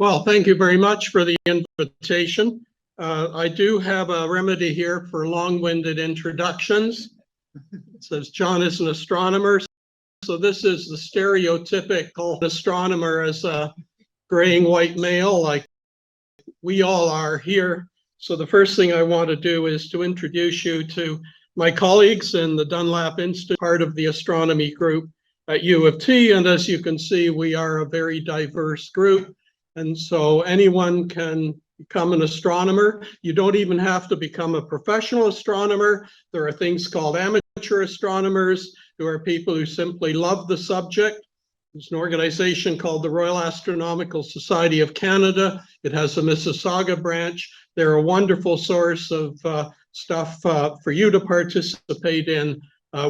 Well, thank you very much for the invitation. I do have a remedy here for long-winded introductions. It says John is an astronomer. So this is the stereotypical astronomer as a graying white male like we all are here. So the first thing I want to do is to introduce you to my colleagues in the Dunlap Institute, part of the astronomy group at U of T. And as you can see, we are a very diverse group. And so anyone can become an astronomer. You don't even have to become a professional astronomer. There are things called amateur astronomers, who are people who simply love the subject. There's an organization called the Royal Astronomical Society of Canada. It has a Mississauga branch. They're a wonderful source of stuff for you to participate in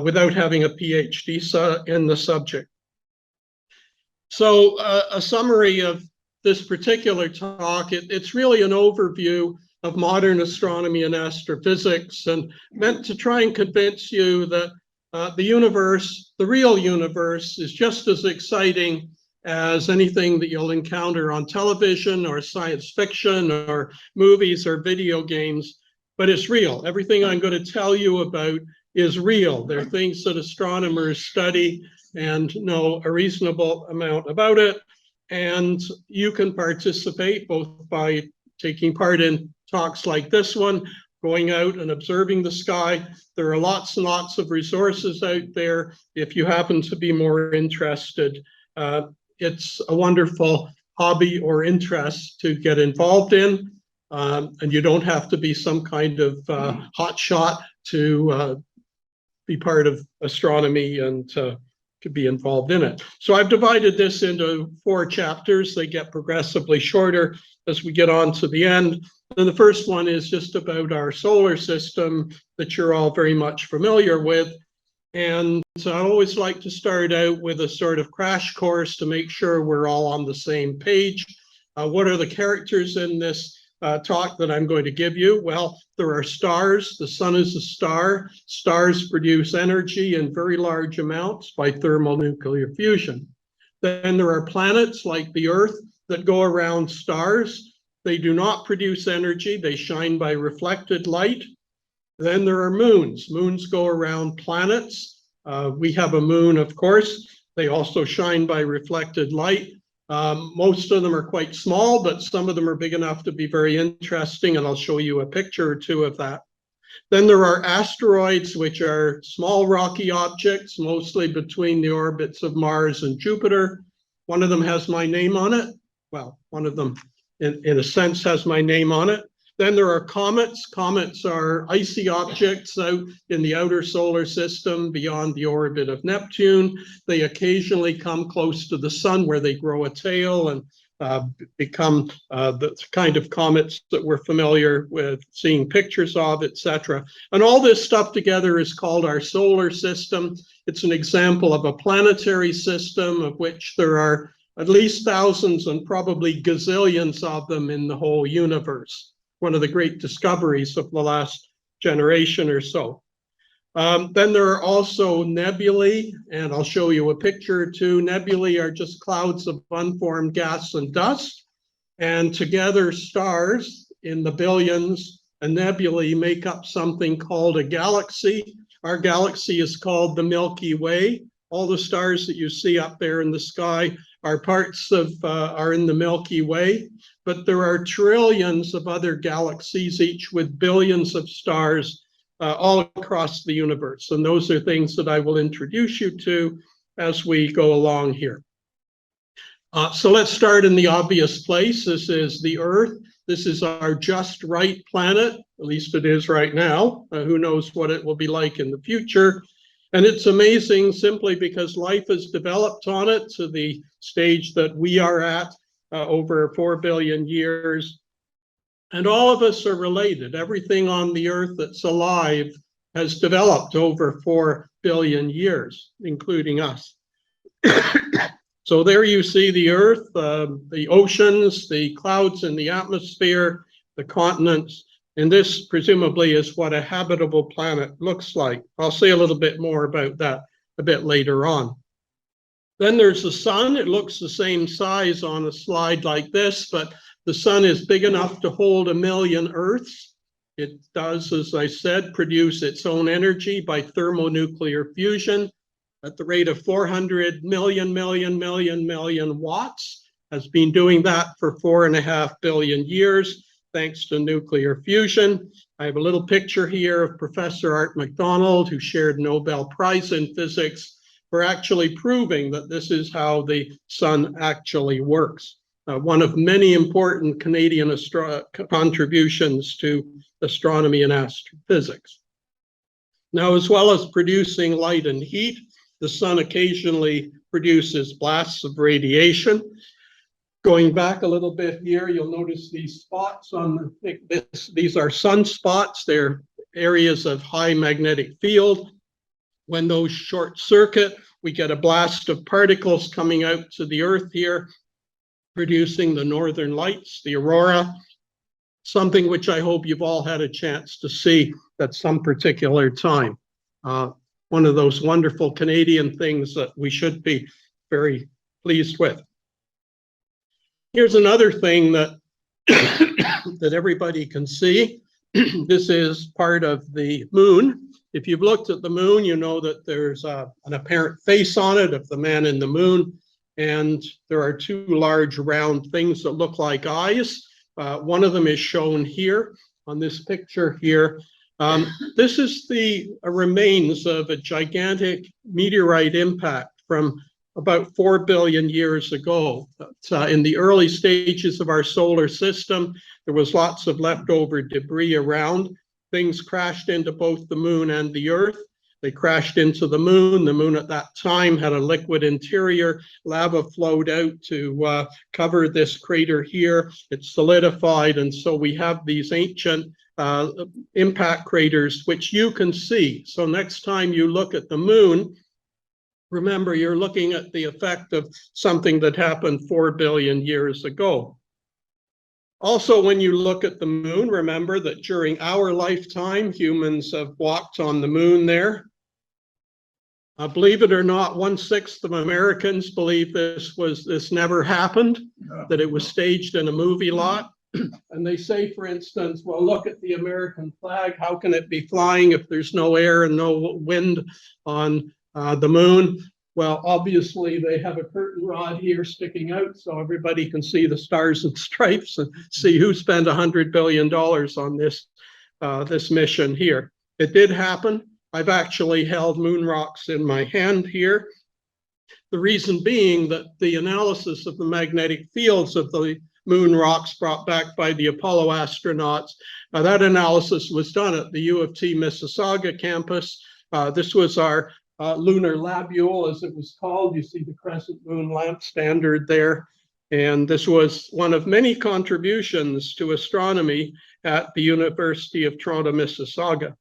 without having a PhD in the subject. So a summary of this particular talk, it's really an overview of modern astronomy and astrophysics, and meant to try and convince you that the universe, the real universe, is just as exciting as anything that you'll encounter on television or science fiction or movies or video games, but it's real. Everything I'm going to tell you about is real. There are things that astronomers study and know a reasonable amount about it. And you can participate both by taking part in talks like this one, going out and observing the sky. There are lots and lots of resources out there. If you happen to be more interested, it's a wonderful hobby or interest to get involved in. And you don't have to be some kind of hotshot to be part of astronomy and to be involved in it. So I've divided this into 4 chapters. They get progressively shorter as we get on to the end. And the first one is just about our solar system that you're all very much familiar with. And I always like to start out with a sort of crash course to make sure we're all on the same page. What are the characters in this talk that I'm going to give you? Well, there are stars. The sun is a star. Stars produce energy in very large amounts by thermonuclear fusion. Then there are planets like the Earth that go around stars. They do not produce energy. They shine by reflected light. Then there are moons. Moons go around planets. We have a moon, of course. They also shine by reflected light. Most of them are quite small, but some of them are big enough to be very interesting, and I'll show you a picture or two of that. Then there are asteroids, which are small rocky objects, mostly between the orbits of Mars and Jupiter. One of them has my name on it. Well, one of them, in a sense, has my name on it. Then there are comets. Comets are icy objects out in the outer solar system beyond the orbit of Neptune. They occasionally come close to the sun where they grow a tail and become the kind of comets that we're familiar with seeing pictures of, etc. And all this stuff together is called our solar system. It's an example of a planetary system of which there are at least thousands and probably gazillions of them in the whole universe. One of the great discoveries of the last generation or so. Then there are also nebulae, and I'll show you a picture or two. Nebulae are just clouds of unformed gas and dust, and together stars in the billions and nebulae make up something called a galaxy. Our galaxy is called the Milky Way. All the stars that you see up there in the sky are parts of, are in the Milky Way, but there are trillions of other galaxies, each with billions of stars all across the universe. And those are things that I will introduce you to as we go along here. So let's start in the obvious place. This is the Earth. This is our just right planet, at least it is right now. Who knows what it will be like in the future. And it's amazing simply because life has developed on it to the stage that we are at over 4 billion years. And all of us are related. Everything on the Earth that's alive has developed over 4 billion years, including us. So there you see the Earth, the oceans, the clouds in the atmosphere, the continents. And this presumably is what a habitable planet looks like. I'll say a little bit more about that a bit later on. Then there's the sun. It looks the same size on a slide like this, but the sun is big enough to hold 1 million Earths. It does, as I said, produce its own energy by thermonuclear fusion at the rate of 400 million watts. Has been doing that for 4.5 billion years, thanks to nuclear fusion. I have a little picture here of Professor Art MacDonald, who shared Nobel Prize in physics for actually proving that this is how the sun actually works. One of many important Canadian contributions to astronomy and astrophysics. Now, as well as producing light and heat, the sun occasionally produces blasts of radiation. Going back a little bit here, you'll notice these spots on these are sunspots. They're areas of high magnetic field. When those short circuit, we get a blast of particles coming out to the Earth here, producing the northern lights, the aurora, something which I hope you've all had a chance to see at some particular time. One of those wonderful Canadian things that we should be very pleased with. Here's another thing that, that everybody can see. This is part of the moon. If you've looked at the moon, you know that there's an apparent face on it of the man in the moon. And there are two large round things that look like eyes. One of them is shown here on this picture here. This is the remains of a gigantic meteorite impact from about 4 billion years ago. In the early stages of our solar system, there was lots of leftover debris around. Things crashed into both the moon and the Earth. They crashed into the moon. The moon at that time had a liquid interior. Lava flowed out to cover this crater here. It solidified, and so we have these ancient impact craters, which you can see. So next time you look at the moon, remember, you're looking at the effect of something that happened 4 billion years ago. Also, when you look at the moon, remember that during our lifetime, humans have walked on the moon there. Believe it or not, 1/6 of Americans believe this never happened, that it was staged in a movie lot. And they say, for instance, well, look at the American flag. How can it be flying if there's no air and no wind on the moon? Well, obviously they have a curtain rod here sticking out so everybody can see the stars and stripes and see who spent $100 billion on this mission here. It did happen. I've actually held moon rocks in my hand here. The reason being that the analysis of the magnetic fields of the moon rocks brought back by the Apollo astronauts, that analysis was done at the U of T Mississauga campus. This was our lunar labule, as it was called. You see the crescent moon lamp standard there. And this was one of many contributions to astronomy at the University of Toronto, Mississauga.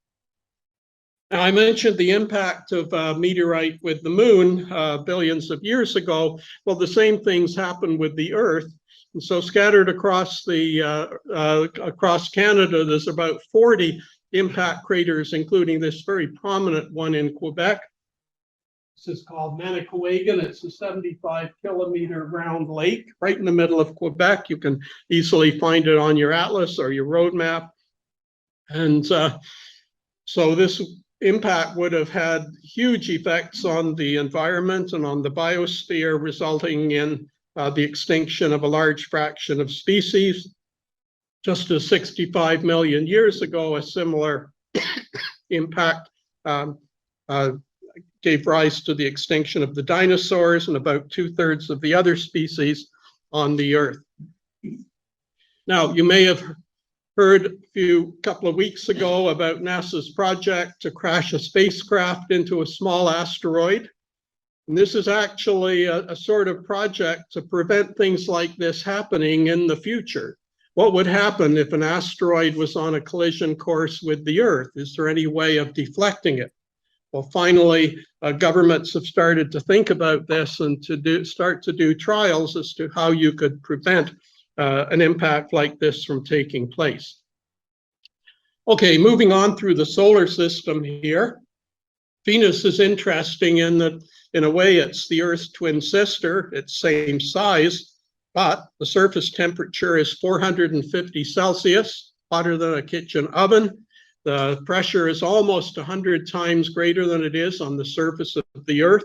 Now, I mentioned the impact of a meteorite with the moon billions of years ago. Well, the same things happened with the Earth. And so scattered across across Canada, there's about 40 impact craters, including this very prominent one in Quebec. This is called Manicouagan. It's a 75-kilometer round lake right in the middle of Quebec. You can easily find it on your atlas or your road map. And so this impact would have had huge effects on the environment and on the biosphere, resulting in the extinction of a large fraction of species. Just as 65 million years ago, a similar impact gave rise to the extinction of the dinosaurs and about 2/3 of the other species on the Earth. Now, you may have heard a couple of weeks ago about NASA's project to crash a spacecraft into a small asteroid. And this is actually a sort of project to prevent things like this happening in the future. What would happen if an asteroid was on a collision course with the Earth? Is there any way of deflecting it? Well, finally, governments have started to think about this and start to do trials as to how you could prevent an impact like this from taking place. Okay, moving on through the solar system here. Venus is interesting in that, in a way, it's the Earth's twin sister. It's same size, but the surface temperature is 450 Celsius, hotter than a kitchen oven. The pressure is almost 100 times greater than it is on the surface of the Earth.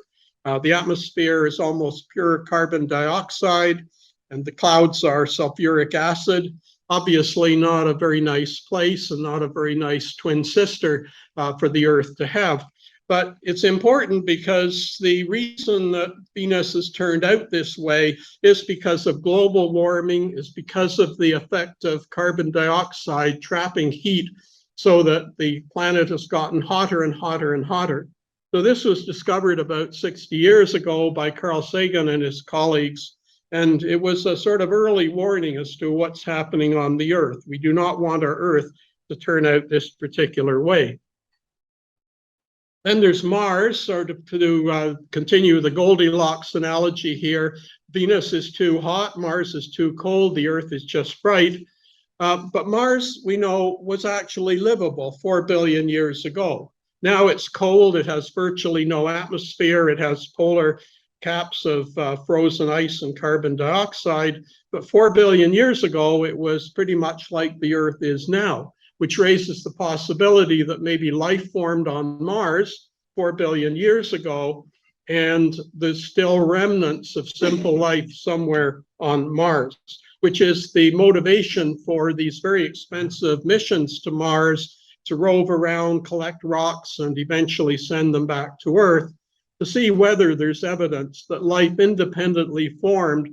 The atmosphere is almost pure carbon dioxide, and the clouds are sulfuric acid. Obviously not a very nice place and not a very nice twin sister for the Earth to have. But it's important because the reason that Venus has turned out this way is because of global warming, is because of the effect of carbon dioxide trapping heat so that the planet has gotten hotter and hotter and hotter. So this was discovered about 60 years ago by Carl Sagan and his colleagues. And it was a sort of early warning as to what's happening on the Earth. We do not want our Earth to turn out this particular way. Then there's Mars, sort of to continue the Goldilocks analogy here. Venus is too hot, Mars is too cold, the Earth is just right. But Mars, we know, was actually livable 4 billion years ago. Now it's cold, it has virtually no atmosphere, it has polar caps of frozen ice and carbon dioxide. But 4 billion years ago, it was pretty much like the Earth is now, which raises the possibility that maybe life formed on Mars 4 billion years ago, and there's still remnants of simple life somewhere on Mars, which is the motivation for these very expensive missions to Mars to rove around, collect rocks, and eventually send them back to Earth to see whether there's evidence that life independently formed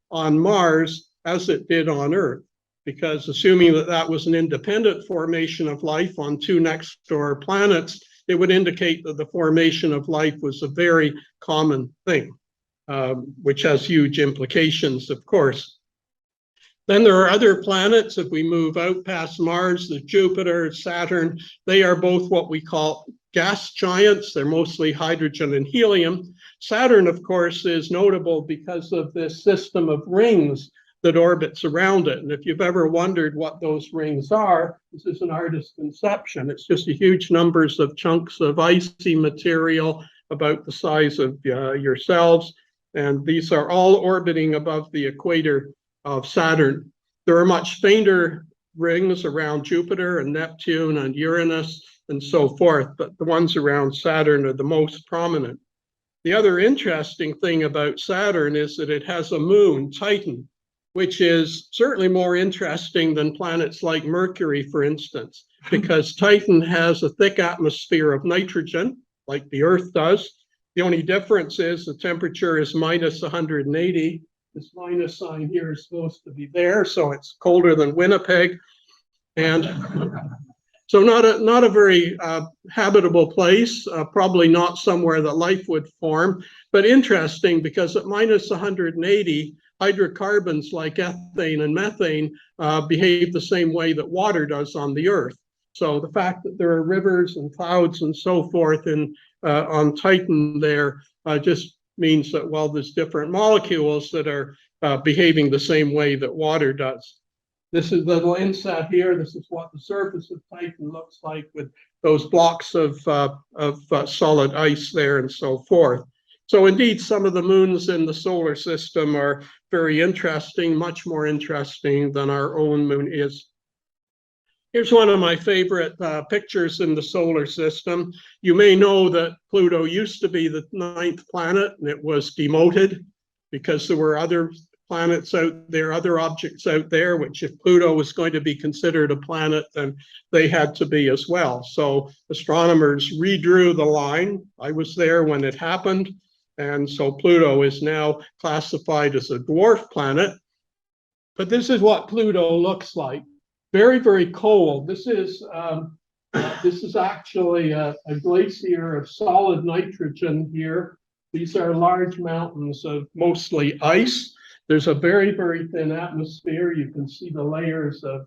on Mars as it did on Earth. Because assuming that that was an independent formation of life on two next door planets, it would indicate that the formation of life was a very common thing, which has huge implications, of course. Then there are other planets. If we move out past Mars, the Jupiter, Saturn, they are both what we call gas giants. They're mostly hydrogen and helium. Saturn, of course, is notable because of this system of rings that orbits around it. And if you've ever wondered what those rings are, this is an artist's conception. It's just a huge numbers of chunks of icy material about the size of yourselves. And these are all orbiting above the equator of Saturn. There are much fainter rings around Jupiter and Neptune and Uranus and so forth, but the ones around Saturn are the most prominent. The other interesting thing about Saturn is that it has a moon, Titan, which is certainly more interesting than planets like Mercury, for instance, because Titan has a thick atmosphere of nitrogen, like the Earth does. The only difference is the temperature is minus 180. This minus sign here is supposed to be there, so it's colder than Winnipeg. And so not a very habitable place, probably not somewhere that life would form, but interesting because at minus 180, hydrocarbons like ethane and methane behave the same way that water does on the Earth. So the fact that there are rivers and clouds and so forth on Titan there just means that, well, there's different molecules that are behaving the same way that water does. This is the little inset here. This is what the surface of Titan looks like with those blocks of solid ice there and so forth. So indeed, some of the moons in the solar system are very interesting, much more interesting than our own moon is. Here's one of my favorite pictures in the solar system. You may know that Pluto used to be the 9th planet, and it was demoted because there were other planets out there, other objects out there, which if Pluto was going to be considered a planet, then they had to be as well. So astronomers redrew the line. I was there when it happened. And so Pluto is now classified as a dwarf planet. But this is what Pluto looks like. Very, very cold. This is actually a glacier of solid nitrogen here. These are large mountains of mostly ice. There's a very, very thin atmosphere. You can see the layers of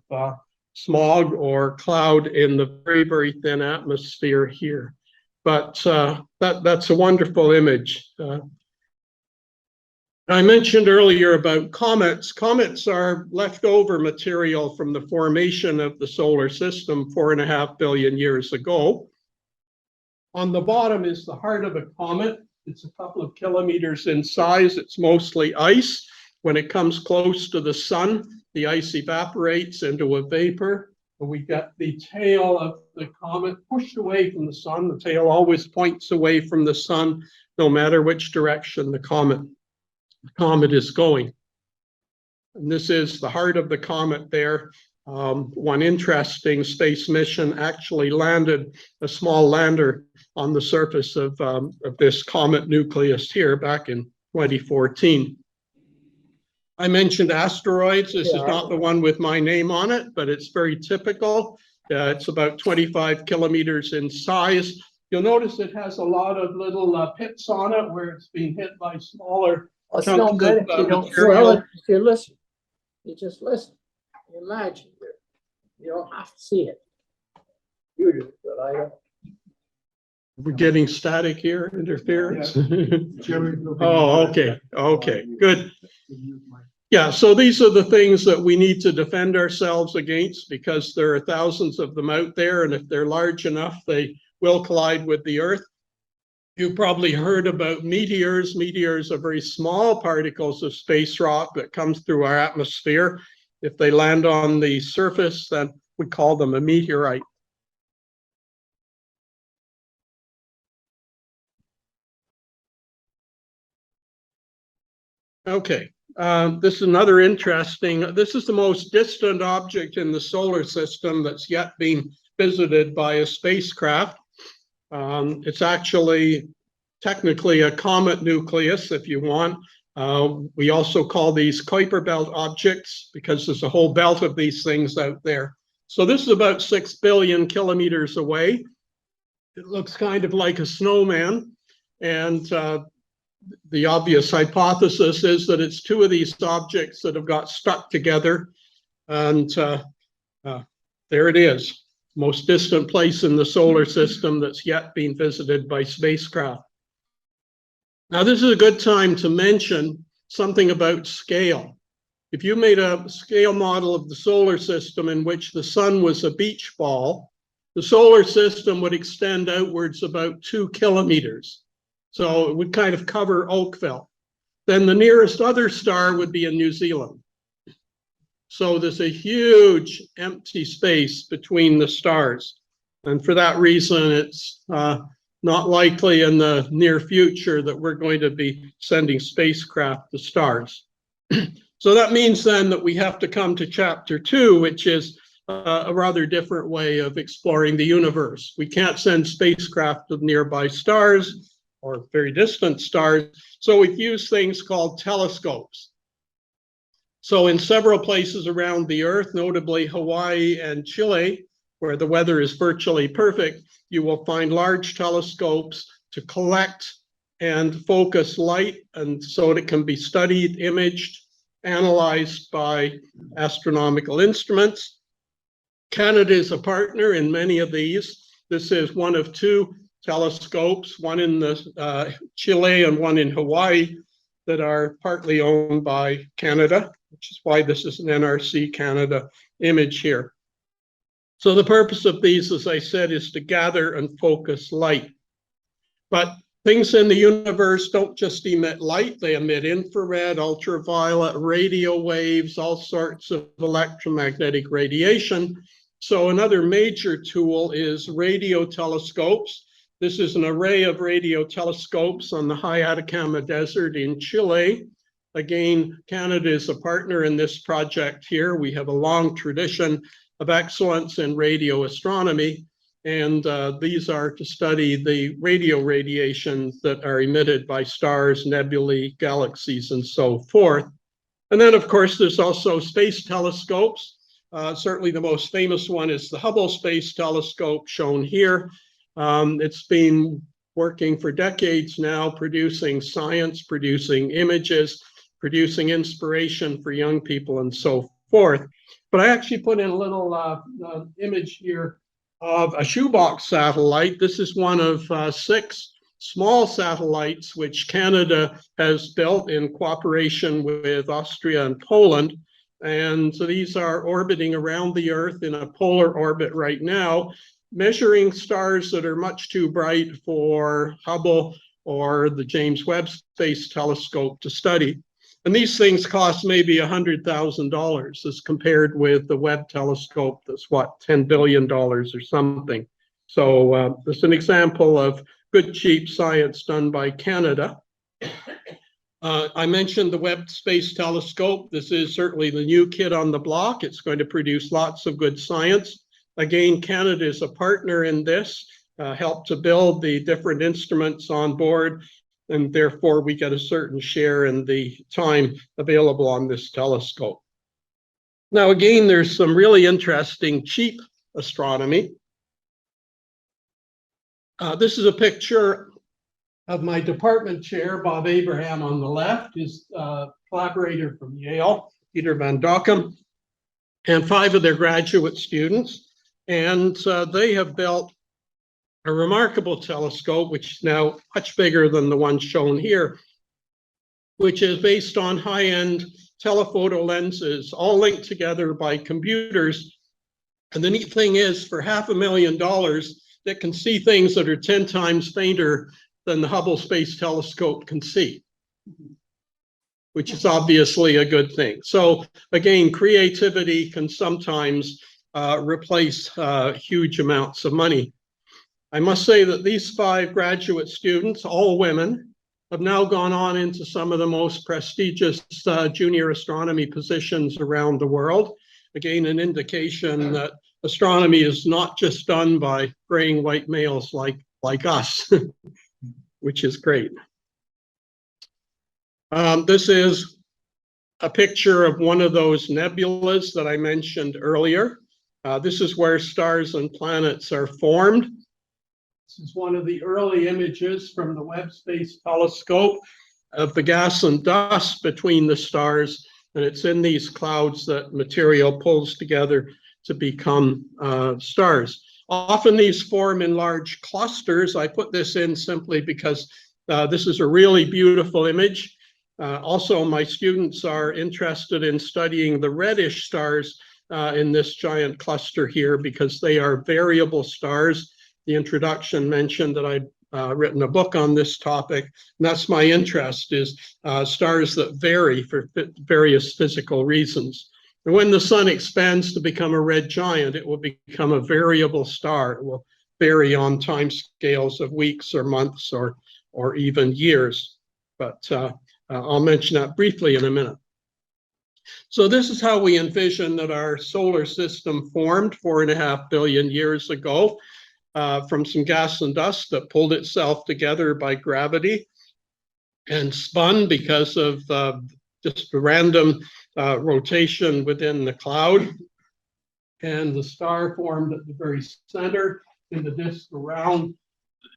smog or cloud in the very, very thin atmosphere here. But that's a wonderful image. I mentioned earlier about comets. Comets are leftover material from the formation of the solar system 4.5 billion years ago. On the bottom is the heart of a comet. It's a couple of kilometers in size. It's mostly ice. When it comes close to the sun, the ice evaporates into a vapor. We get the tail of the comet pushed away from the sun. The tail always points away from the sun, no matter which direction the comet is going. And this is the heart of the comet there. One interesting space mission actually landed a small lander on the surface of this comet nucleus here back in 2014. I mentioned asteroids. This is not the one with my name on it, but it's very typical. It's about 25 kilometers in size. You'll notice it has a lot of little pits on it where it's being hit by smaller It's no good if you don't feel it, if you listen. You just listen. You imagine. You don't have to see it. You do, but I don't. We're getting static here, interference. Oh, okay, okay, good. Yeah, so these are the things that we need to defend ourselves against because there are thousands of them out there, and if they're large enough, they will collide with the Earth. You probably heard about meteors. Meteors are very small particles of space rock that comes through our atmosphere. If they land on the surface, then we call them a meteorite. Okay, this is another interesting, this is the most distant object in the solar system that's yet been visited by a spacecraft. It's actually technically a comet nucleus, if you want. We also call these Kuiper belt objects because there's a whole belt of these things out there. So this is about 6 billion kilometers away. It looks kind of like a snowman. And the obvious hypothesis is that it's two of these objects that have got stuck together. And there it is, most distant place in the solar system that's yet been visited by spacecraft. Now, this is a good time to mention something about scale. If you made a scale model of the solar system in which the sun was a beach ball, the solar system would extend outwards about 2 kilometers. So it would kind of cover Oakville. Then the nearest other star would be in New Zealand. So there's a huge empty space between the stars. And for that reason, it's not likely in the near future that we're going to be sending spacecraft to stars. So that means then that we have to come to chapter 2, which is a rather different way of exploring the universe. We can't send spacecraft to nearby stars or very distant stars, so we've used things called telescopes. So in several places around the Earth, notably Hawaii and Chile, where the weather is virtually perfect, you will find large telescopes to collect and focus light, and so it can be studied, imaged, analyzed by astronomical instruments. Canada is a partner in many of these. This is one of 2 telescopes, one in the Chile and one in Hawaii, that are partly owned by Canada, which is why this is an NRC Canada image here. So the purpose of these, as I said, is to gather and focus light. But things in the universe don't just emit light, they emit infrared, ultraviolet, radio waves, all sorts of electromagnetic radiation. So another major tool is radio telescopes. This is an array of radio telescopes on the high Atacama Desert in Chile. Again, Canada is a partner in this project here. We have a long tradition of excellence in radio astronomy, and these are to study the radio radiations that are emitted by stars, nebulae, galaxies, and so forth. And then, of course, there's also space telescopes. Certainly the most famous one is the Hubble Space Telescope, shown here. It's been working for decades now, producing science, producing images, producing inspiration for young people, and so forth. But I actually put in a little image here of a shoebox satellite. This is one of 6 small satellites which Canada has built in cooperation with Austria and Poland. And so these are orbiting around the Earth in a polar orbit right now. measuring stars that are much too bright for Hubble or the James Webb Space Telescope to study. And these things cost maybe $100,000 as compared with the Webb telescope that's what, $10 billion or something. So this is an example of good, cheap science done by Canada. I mentioned the Webb Space Telescope. This is certainly the new kid on the block. It's going to produce lots of good science. Again, Canada is a partner in this, helped to build the different instruments on board, and therefore we get a certain share in the time available on this telescope. Now, again, there's some really interesting cheap astronomy. This is a picture of my department chair, Bob Abraham on the left, his collaborator from Yale, Peter Van Dockum, and 5 of their graduate students. And they have built a remarkable telescope, which is now much bigger than the one shown here, which is based on high-end telephoto lenses, all linked together by computers. And the neat thing is, for $500,000, it can see things that are 10 times fainter than the Hubble Space Telescope can see, which is obviously a good thing. So again, creativity can sometimes replace huge amounts of money. I must say that these 5 graduate students, all women, have now gone on into some of the most prestigious junior astronomy positions around the world. Again, an indication that astronomy is not just done by gray and white males like us, which is great. This is a picture of one of those nebulas that I mentioned earlier. This is where stars and planets are formed. This is one of the early images from the Webb Space Telescope of the gas and dust between the stars, and it's in these clouds that material pulls together to become stars. Often these form in large clusters. I put this in simply because this is a really beautiful image. Also, my students are interested in studying the reddish stars in this giant cluster here because they are variable stars. The introduction mentioned that I'd written a book on this topic, and that's my interest, is stars that vary for various physical reasons. And when the sun expands to become a red giant, it will become a variable star. It will vary on time scales of weeks or months or even years. But I'll mention that briefly in a minute. So this is how we envision that our solar system formed 4.5 billion years ago from some gas and dust that pulled itself together by gravity and spun because of just a random rotation within the cloud. And the star formed at the very center in the disk around.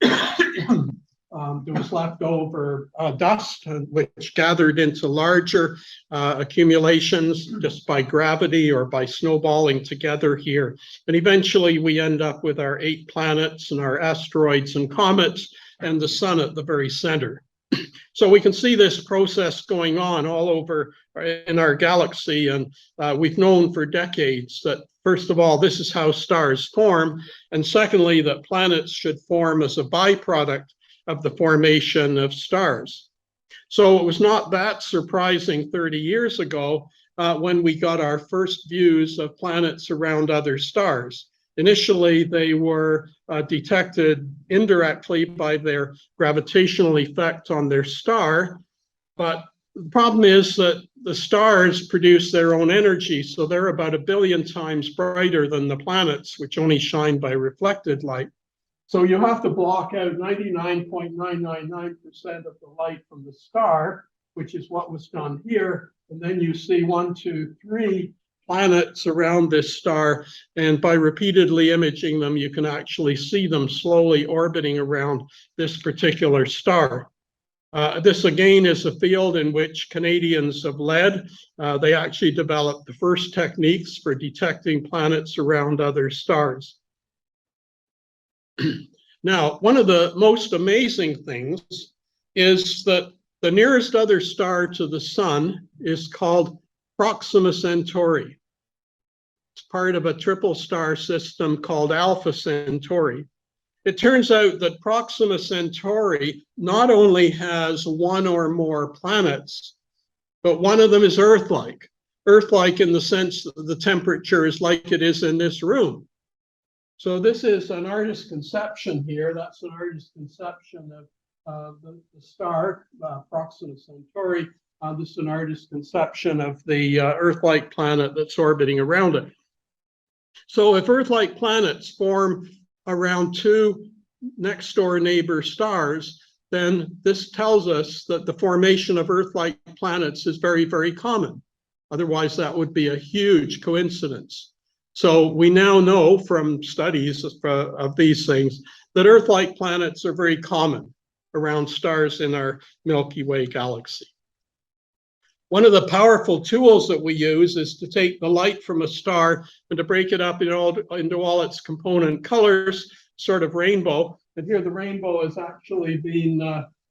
There was leftover dust, which gathered into larger accumulations just by gravity or by snowballing together here. And eventually we end up with our 8 planets and our asteroids and comets and the sun at the very center. So we can see this process going on all over in our galaxy, and we've known for decades that, first of all, this is how stars form, and secondly, that planets should form as a byproduct of the formation of stars. So it was not that surprising 30 years ago when we got our first views of planets around other stars. Initially, they were detected indirectly by their gravitational effect on their star, but the problem is that the stars produce their own energy, so they're about 1 billion times brighter than the planets, which only shine by reflected light. So you have to block out 99.999% of the light from the star, which is what was done here. And then you see 1, 2, 3 planets around this star. And by repeatedly imaging them, you can actually see them slowly orbiting around this particular star. This again is a field in which Canadians have led. They actually developed the first techniques for detecting planets around other stars. Now, one of the most amazing things is that the nearest other star to the sun is called Proxima Centauri. It's part of a triple star system called Alpha Centauri. It turns out that Proxima Centauri not only has one or more planets, but one of them is Earth-like. Earth-like in the sense that the temperature is like it is in this room. So this is an artist's conception here. That's an artist's conception of the star, Proxima Centauri. This is an artist's conception of the Earth-like planet that's orbiting around it. So if Earth-like planets form around two next-door neighbor stars, then this tells us that the formation of Earth-like planets is very, very common. Otherwise, that would be a huge coincidence. So we now know from studies of these things that Earth-like planets are very common around stars in our Milky Way galaxy. One of the powerful tools that we use is to take the light from a star and to break it up into all its component colors, sort of rainbow. And here the rainbow is actually being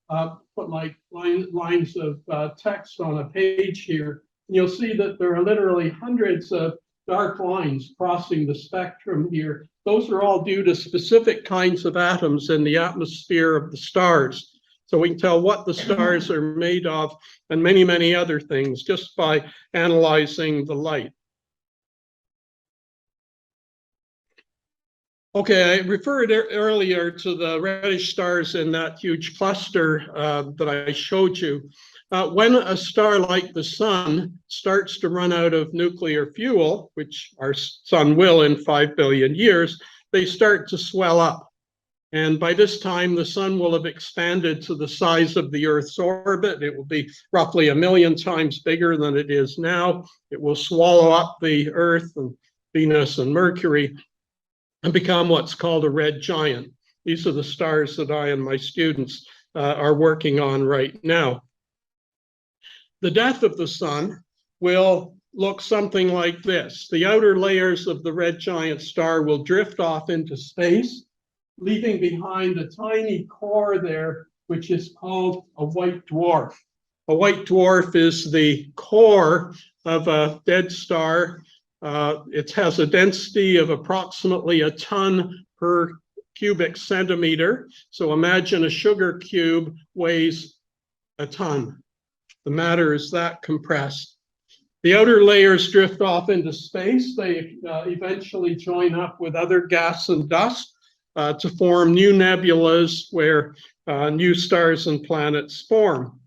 put like lines of text on a page here. And you'll see that there are literally hundreds of dark lines crossing the spectrum here. Those are all due to specific kinds of atoms in the atmosphere of the stars. So we can tell what the stars are made of and many, many other things just by analyzing the light. Okay, I referred earlier to the reddish stars in that huge cluster that I showed you. When a star like the sun starts to run out of nuclear fuel, which our sun will in 5 billion years, they start to swell up. And by this time, the sun will have expanded to the size of the Earth's orbit. It will be roughly 1 million times bigger than it is now. It will swallow up the Earth and Venus and Mercury and become what's called a red giant. These are the stars that I and my students are working on right now. The death of the sun will look something like this. The outer layers of the red giant star will drift off into space, leaving behind a tiny core there, which is called a white dwarf. A white dwarf is the core of a dead star. It has a density of approximately a ton per cubic centimeter. So imagine a sugar cube weighs a ton. The matter is that compressed. The outer layers drift off into space. They eventually join up with other gas and dust to form new nebulas where new stars and planets form.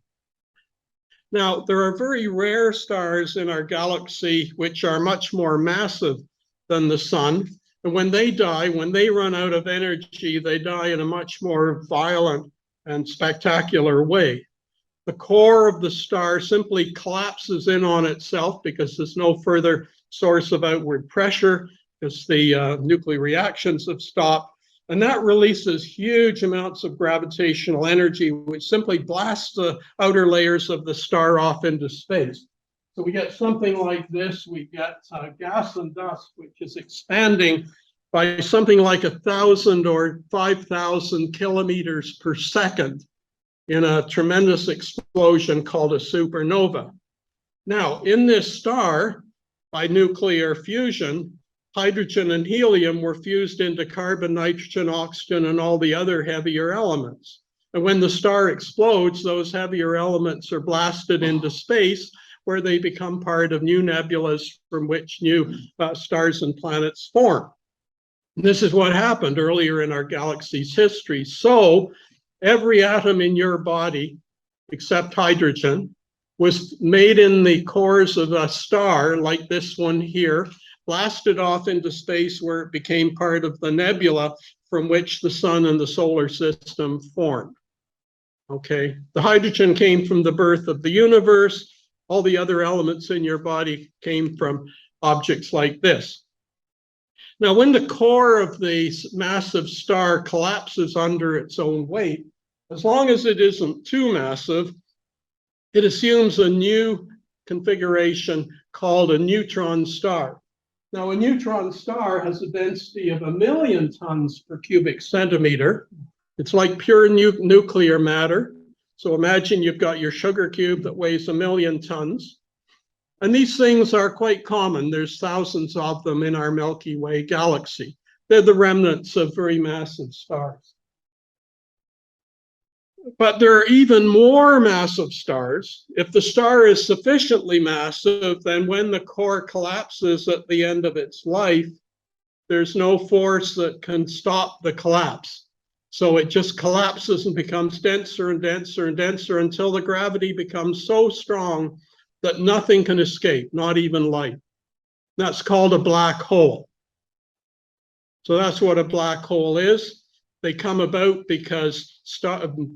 Now, there are very rare stars in our galaxy which are much more massive than the sun. And when they die, when they run out of energy, they die in a much more violent and spectacular way. The core of the star simply collapses in on itself because there's no further source of outward pressure because the nuclear reactions have stopped. And that releases huge amounts of gravitational energy, which simply blasts the outer layers of the star off into space. So we get something like this. We get gas and dust, which is expanding by something like 1,000 or 5,000 kilometers per second in a tremendous explosion called a supernova. Now, in this star, by nuclear fusion, hydrogen and helium were fused into carbon, nitrogen, oxygen, and all the other heavier elements. And when the star explodes, those heavier elements are blasted into space, where they become part of new nebulas from which new stars and planets form. And this is what happened earlier in our galaxy's history. So every atom in your body, except hydrogen, was made in the cores of a star like this one here, blasted off into space where it became part of the nebula from which the sun and the solar system formed. Okay, the hydrogen came from the birth of the universe. All the other elements in your body came from objects like this. Now, when the core of the massive star collapses under its own weight, as long as it isn't too massive, it assumes a new configuration called a neutron star. Now, a neutron star has a density of 1 million tons per cubic centimeter. It's like pure nuclear matter. So imagine you've got your sugar cube that weighs 1 million tons. And these things are quite common. There's thousands of them in our Milky Way galaxy. They're the remnants of very massive stars. But there are even more massive stars. If the star is sufficiently massive, then when the core collapses at the end of its life, there's no force that can stop the collapse. So it just collapses and becomes denser and denser and denser until the gravity becomes so strong that nothing can escape, not even light. That's called a black hole. So that's what a black hole is. They come about because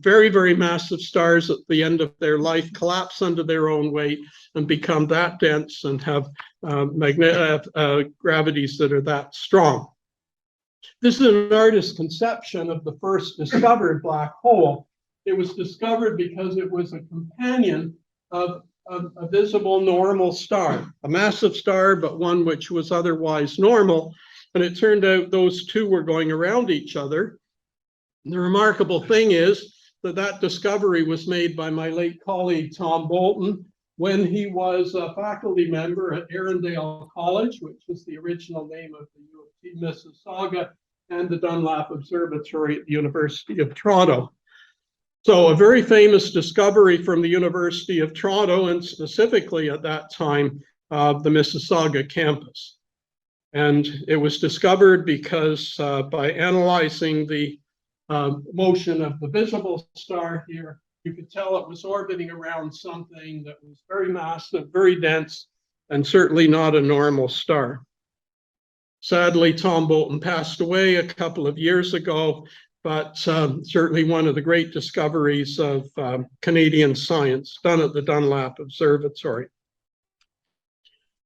very, very massive stars at the end of their life collapse under their own weight and become that dense and have gravities that are that strong. This is an artist's conception of the first discovered black hole. It was discovered because it was a companion of a visible normal star, a massive star, but one which was otherwise normal. And it turned out those two were going around each other. The remarkable thing is that that discovery was made by my late colleague, Tom Bolton, when he was a faculty member at Arundel College, which was the original name of the U of T Mississauga, and the Dunlap Observatory at the University of Toronto. So a very famous discovery from the University of Toronto, and specifically at that time, the Mississauga campus. And it was discovered because by analyzing the motion of the visible star here, you could tell it was orbiting around something that was very massive, very dense, and certainly not a normal star. Sadly, Tom Bolton passed away a couple of years ago, but certainly one of the great discoveries of Canadian science done at the Dunlap Observatory.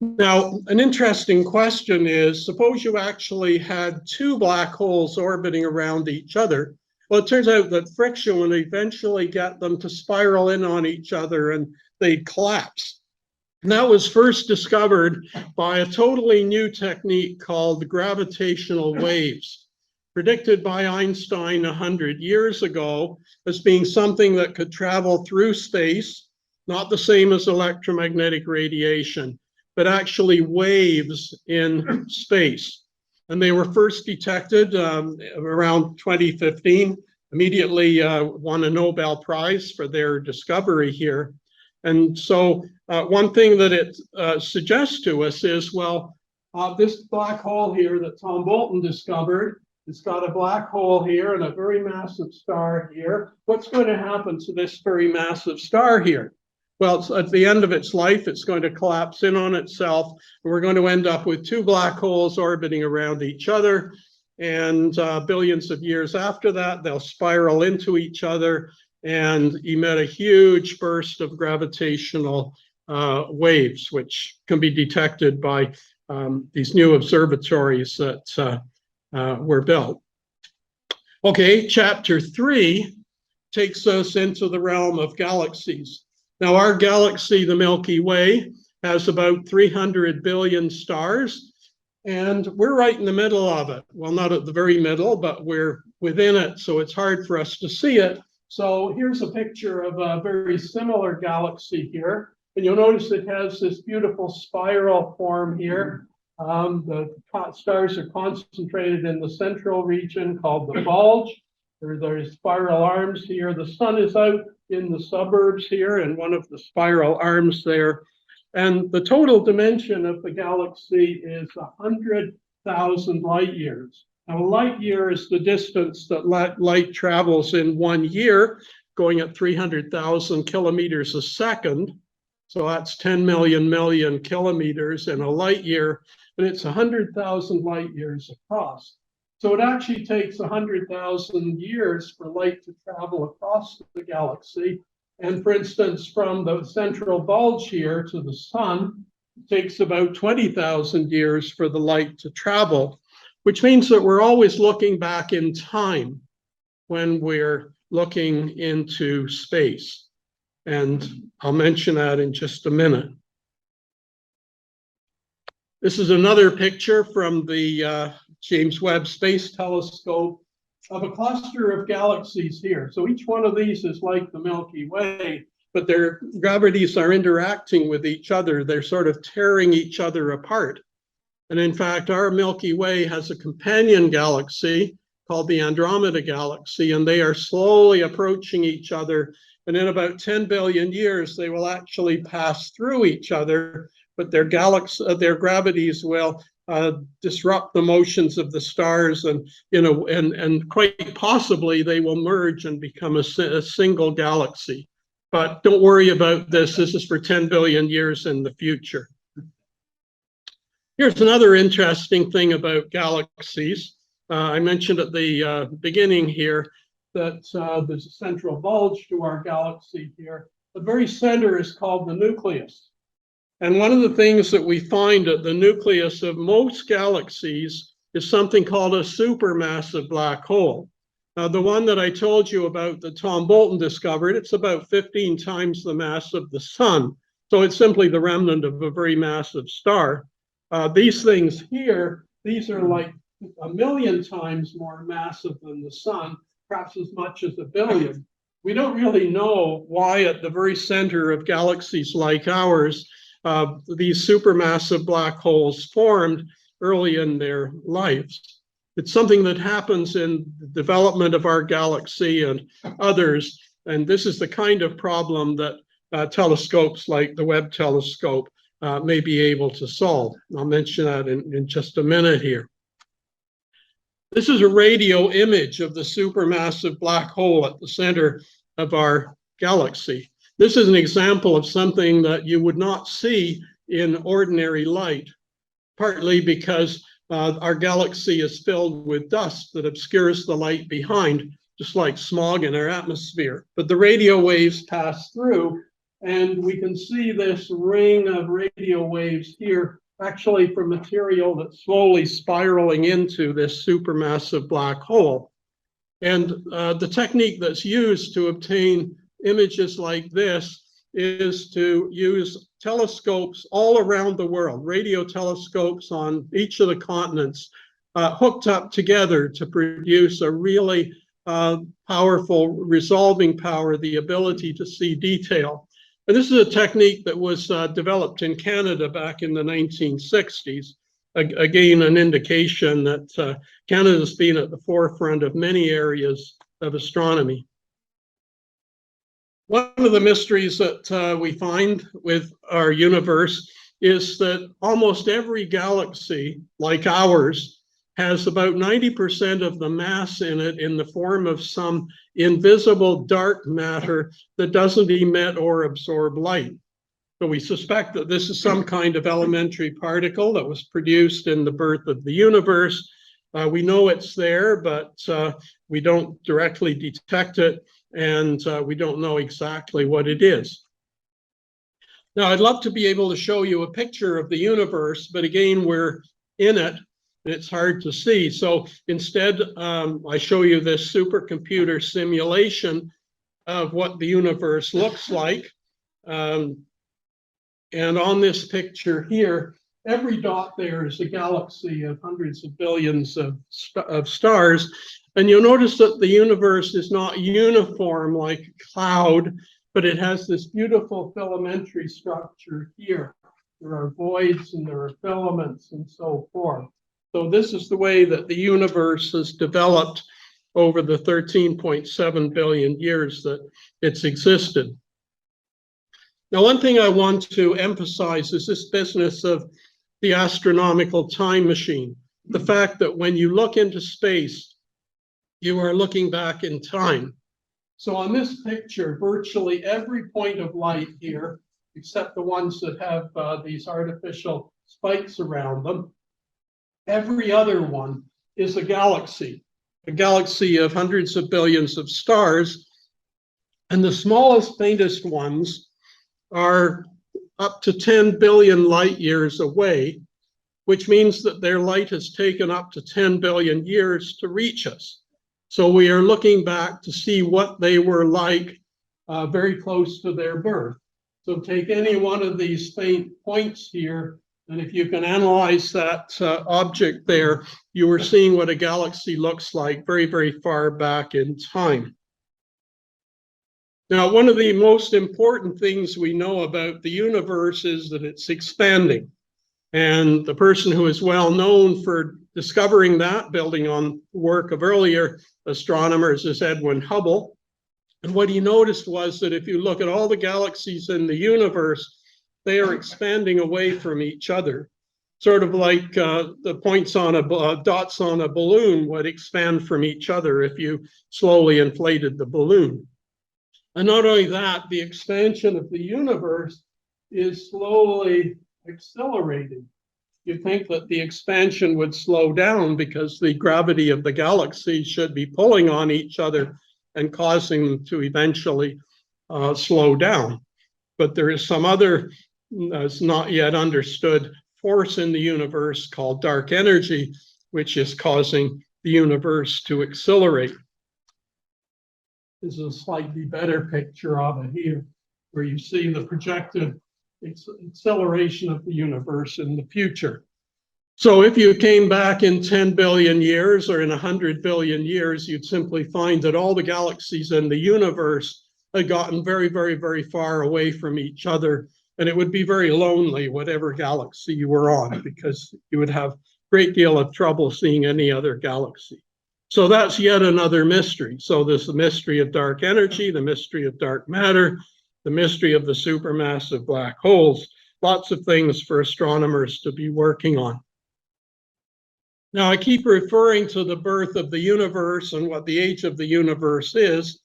Now, an interesting question is, suppose you actually had two black holes orbiting around each other. Well, it turns out that friction would eventually get them to spiral in on each other and they'd collapse. And that was first discovered by a totally new technique called gravitational waves, predicted by Einstein 100 years ago as being something that could travel through space, not the same as electromagnetic radiation, but actually waves in space. And they were first detected around 2015, immediately won a Nobel Prize for their discovery here. And so one thing that it suggests to us is, well, this black hole here that Tom Bolton discovered, it's got a black hole here and a very massive star here. What's going to happen to this very massive star here? Well, at the end of its life, it's going to collapse in on itself. And we're going to end up with two black holes orbiting around each other. And billions of years after that, they'll spiral into each other and emit a huge burst of gravitational waves, which can be detected by these new observatories that were built. Okay, chapter 3 takes us into the realm of galaxies. Now, our galaxy, the Milky Way, has about 300 billion stars, and we're right in the middle of it. Well, not at the very middle, but we're within it, so it's hard for us to see it. So here's a picture of a very similar galaxy here, and you'll notice it has this beautiful spiral form here. The stars are concentrated in the central region called the bulge. There's spiral arms here. The sun is out in the suburbs here and one of the spiral arms there. And the total dimension of the galaxy is 100,000 light years. Now, a light year is the distance that light travels in 1 year, going at 300,000 kilometers a second. So that's 10 million kilometers in a light year, and it's 100,000 light years across. So it actually takes 100,000 years for light to travel across the galaxy. And for instance, from the central bulge here to the sun, it takes about 20,000 years for the light to travel, which means that we're always looking back in time when we're looking into space. And I'll mention that in just a minute. This is another picture from the James Webb Space Telescope of a cluster of galaxies here. So each one of these is like the Milky Way, but their gravities are interacting with each other. They're sort of tearing each other apart. And in fact, our Milky Way has a companion galaxy called the Andromeda Galaxy, and they are slowly approaching each other. And in about 10 billion years, they will actually pass through each other, but their gravities will disrupt the motions of the stars, and and quite possibly they will merge and become a single galaxy. But don't worry about this. This is for 10 billion years in the future. Here's another interesting thing about galaxies. I mentioned at the beginning here that there's a central bulge to our galaxy here. The very center is called the nucleus. And one of the things that we find at the nucleus of most galaxies is something called a supermassive black hole. The one that I told you about that Tom Bolton discovered, it's about 15 times the mass of the sun. So it's simply the remnant of a very massive star. These things here, these are like 1 million times more massive than the sun, perhaps as much as 1 billion. We don't really know why at the very center of galaxies like ours, these supermassive black holes formed early in their lives. It's something that happens in the development of our galaxy and others, and this is the kind of problem that telescopes like the Webb telescope may be able to solve. I'll mention that in just a minute here. This is a radio image of the supermassive black hole at the center of our galaxy. This is an example of something that you would not see in ordinary light, partly because our galaxy is filled with dust that obscures the light behind, just like smog in our atmosphere. But the radio waves pass through, and we can see this ring of radio waves here, actually from material that's slowly spiraling into this supermassive black hole. And the technique that's used to obtain images like this is to use telescopes all around the world, radio telescopes on each of the continents, hooked up together to produce a really powerful resolving power, the ability to see detail. And this is a technique that was developed in Canada back in the 1960s. Again, an indication that Canada's been at the forefront of many areas of astronomy. One of the mysteries that we find with our universe is that almost every galaxy, like ours, has about 90% of the mass in it in the form of some invisible dark matter that doesn't emit or absorb light. So we suspect that this is some kind of elementary particle that was produced in the birth of the universe. We know it's there, but we don't directly detect it, and we don't know exactly what it is. Now, I'd love to be able to show you a picture of the universe, but again, we're in it, and it's hard to see. So instead, I show you this supercomputer simulation of what the universe looks like. And on this picture here, every dot there is a galaxy of hundreds of billions of stars. And you'll notice that the universe is not uniform like a cloud, but it has this beautiful filamentary structure here. There are voids and there are filaments and so forth. So this is the way that the universe has developed over the 13.7 billion years that it's existed. Now, one thing I want to emphasize is this business of the astronomical time machine. The fact that when you look into space, you are looking back in time. So on this picture, virtually every point of light here, except the ones that have these artificial spikes around them, every other one is a galaxy of hundreds of billions of stars. And the smallest, faintest ones are up to 10 billion light years away, which means that their light has taken up to 10 billion years to reach us. So we are looking back to see what they were like very close to their birth. So take any one of these faint points here, and if you can analyze that object there, you are seeing what a galaxy looks like very, very far back in time. Now, one of the most important things we know about the universe is that it's expanding. And the person who is well known for discovering that, building on the work of earlier astronomers, is Edwin Hubble. And what he noticed was that if you look at all the galaxies in the universe, they are expanding away from each other. Sort of like the points on dots on a balloon would expand from each other if you slowly inflated the balloon. And not only that, the expansion of the universe is slowly accelerating. You think that the expansion would slow down because the gravity of the galaxies should be pulling on each other and causing them to eventually slow down. But there is some other not yet understood force in the universe called dark energy, which is causing the universe to accelerate. This is a slightly better picture of it here, where you see the projected acceleration of the universe in the future. So if you came back in 10 billion years or in 100 billion years, you'd simply find that all the galaxies in the universe had gotten very, very, very far away from each other. And it would be very lonely, whatever galaxy you were on, because you would have a great deal of trouble seeing any other galaxy. So that's yet another mystery. So there's the mystery of dark energy, the mystery of dark matter, the mystery of the supermassive black holes, lots of things for astronomers to be working on. Now, I keep referring to the birth of the universe and what the age of the universe is.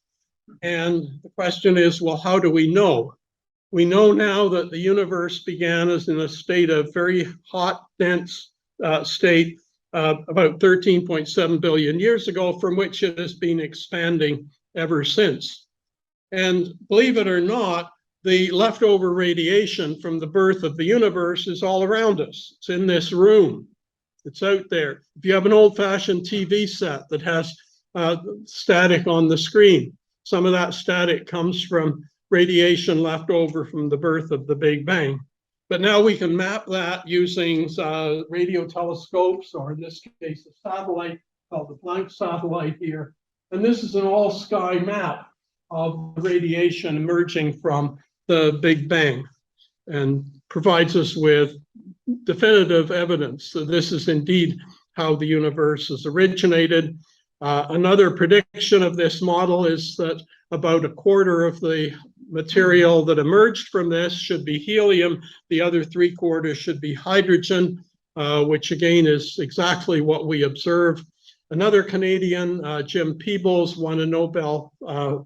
And the question is, well, how do we know? We know now that the universe began as in a state of very hot, dense state about 13.7 billion years ago, from which it has been expanding ever since. And believe it or not, the leftover radiation from the birth of the universe is all around us. It's in this room. It's out there. If you have an old-fashioned TV set that has static on the screen, some of that static comes from radiation left over from the birth of the Big Bang. But now we can map that using radio telescopes, or in this case, a satellite called the Planck satellite here. And this is an all-sky map of radiation emerging from the Big Bang, and provides us with definitive evidence that this is indeed how the universe has originated. Another prediction of this model is that about a quarter of the material that emerged from this should be helium. The other 3/4 should be hydrogen, which again is exactly what we observe. Another Canadian, Jim Peebles, won a Nobel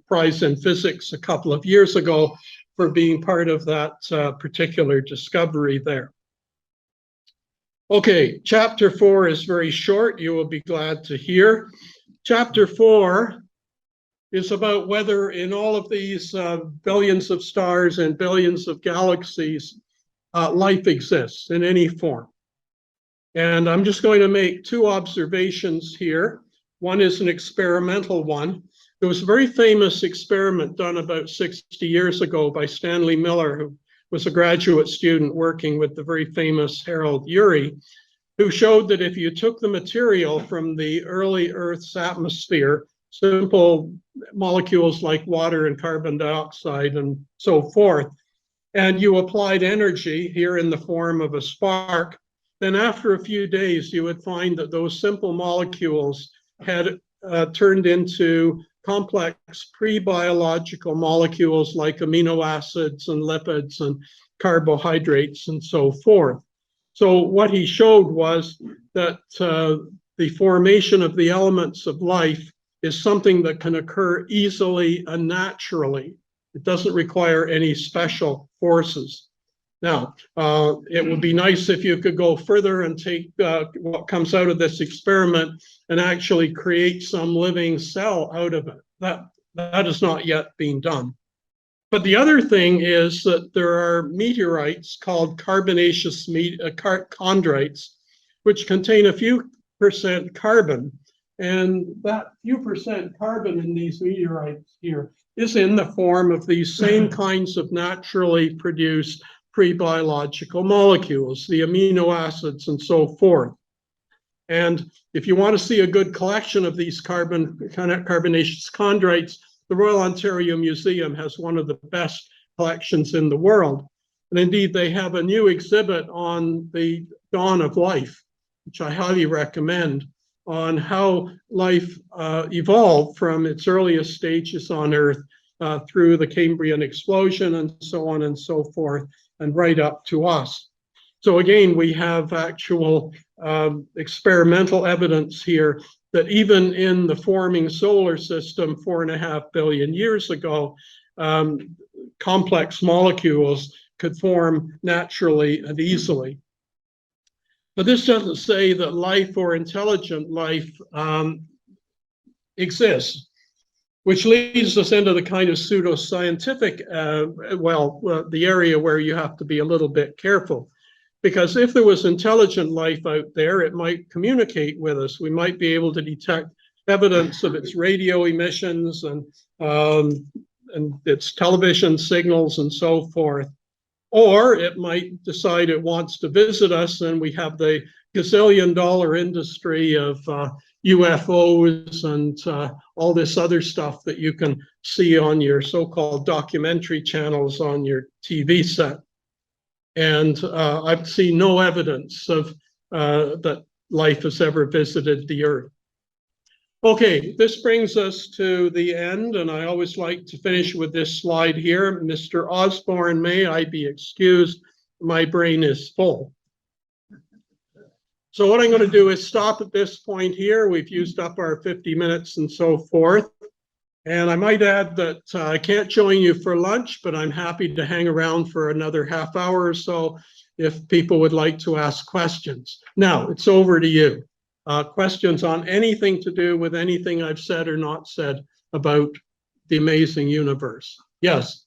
Prize in physics a couple of years ago for being part of that particular discovery there. Okay, chapter 4 is very short, you will be glad to hear. Chapter 4 is about whether in all of these billions of stars and billions of galaxies, life exists in any form. And I'm just going to make two observations here. One is an experimental one. There was a very famous experiment done about 60 years ago by Stanley Miller, who was a graduate student working with the very famous Harold Urey, who showed that if you took the material from the early Earth's atmosphere, simple molecules like water and carbon dioxide and so forth, and you applied energy here in the form of a spark, then after a few days, you would find that those simple molecules had turned into complex pre-biological molecules like amino acids and lipids and carbohydrates and so forth. So what he showed was that the formation of the elements of life is something that can occur easily and naturally. It doesn't require any special forces. Now, it would be nice if you could go further and take what comes out of this experiment and actually create some living cell out of it. That has not yet been done. But the other thing is that there are meteorites called carbonaceous chondrites, which contain a few percent carbon. And that few percent carbon in these meteorites here is in the form of these same kinds of naturally produced pre-biological molecules, the amino acids and so forth. And if you want to see a good collection of these carbonaceous chondrites, the Royal Ontario Museum has one of the best collections in the world. And indeed, they have a new exhibit on the dawn of life, which I highly recommend, on how life evolved from its earliest stages on Earth through the Cambrian explosion and so on and so forth, and right up to us. So again, we have actual experimental evidence here that even in the forming solar system 4.5 billion years ago, complex molecules could form naturally and easily. But this doesn't say that life or intelligent life exists, which leads us into the kind of pseudoscientific, the area where you have to be a little bit careful. Because if there was intelligent life out there, it might communicate with us. We might be able to detect evidence of its radio emissions and its television signals and so forth. Or it might decide it wants to visit us, and we have the gazillion-dollar industry of UFOs and all this other stuff that you can see on your so-called documentary channels on your TV set. And I've seen no evidence of that life has ever visited the Earth. Okay, this brings us to the end, and I always like to finish with this slide here. Mr. Osborne, may I be excused? My brain is full. So what I'm going to do is stop at this point here. We've used up our 50 minutes and so forth. And I might add that I can't join you for lunch, but I'm happy to hang around for another half hour or so if people would like to ask questions. Now, it's over to you. Questions on anything to do with anything I've said or not said about the amazing universe. Yes?